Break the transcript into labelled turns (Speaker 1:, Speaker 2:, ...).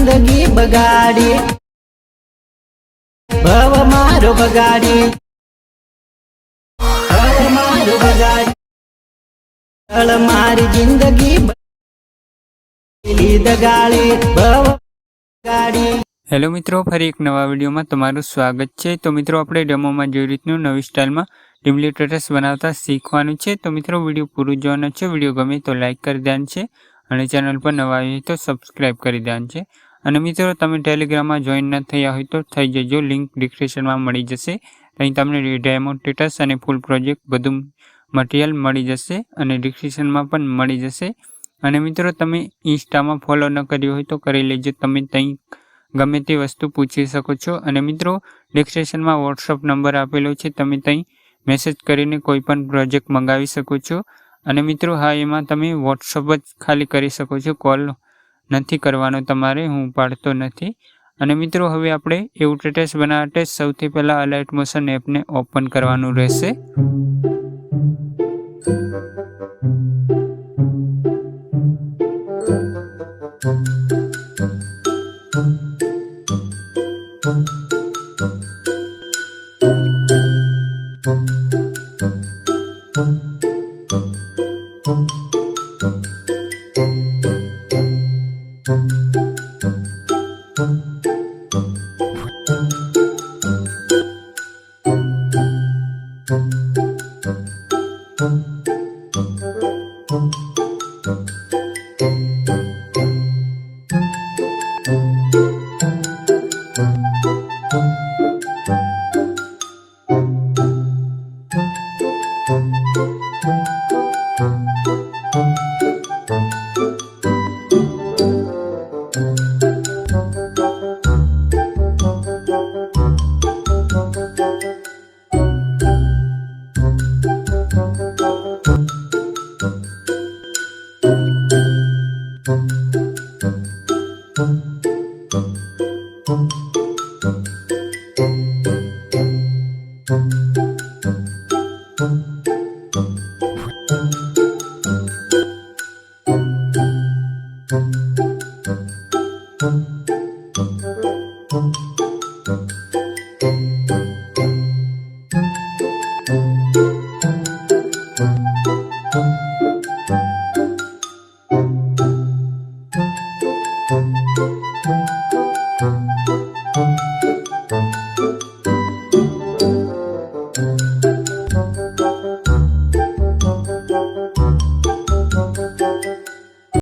Speaker 1: જિંદગી બગાડી, ભવ મારો બગાડી, ભવ મારો બગાડી, મારી જિંદગી દગાડી, ભવ બગાડી।
Speaker 2: હેલો મિત્રો, ફરી એક નવા વિડીયોમાં તમારું સ્વાગત છે। તો મિત્રો આપણે ડેમોમાં જેવી રીતનું નવી સ્ટાઇલમાં ડિમ્પલી સ્ટેટસ બનાવતા શીખવાનું છે। તો મિત્રો વિડીયો પૂરું જોવાનો છે। વિડીયો ગમે તો લાઇક કરી દેવાનું છે અને ચેનલ પર નવા આવ્યા તો સબસ્ક્રાઇબ કરી દેવાનું છે। અને મિત્રો તમે ટેલિગ્રામમાં જોઈન ન થયા હોય તો થઈ જજો, લિંક ડિસ્ક્રિપ્શનમાં મળી જશે। અહીં તમને ડેમો સ્ટેટસ અને ફૂલ પ્રોજેક્ટ બધું મટીરિયલ મળી જશે અને ડિસ્ક્રિપ્શનમાં પણ મળી જશે। અને મિત્રો તમે ઇન્સ્ટામાં ફોલો ન કર્યું હોય તો કરી લેજો, તમે ત્યાં ગમે તે વસ્તુ પૂછી શકો છો। અને મિત્રો ડિસ્ક્રિપ્શનમાં વોટ્સઅપ નંબર આપેલો છે, તમે ત્યાં મેસેજ કરીને કોઈ પણ પ્રોજેક્ટ મંગાવી શકો છો। અને મિત્રો હા, એમાં તમે વોટ્સઅપ જ ખાલી કરી શકો છો, કોલ નથી કરવાનો તમારે, હું પાડતો નથી। અને મિત્રો હવે આપણે એવું સ્ટેટસ બનાવવા માટે સૌથી પહેલાં અલાઇટ મોશન એપને ઓપન કરવાનું રહેશે।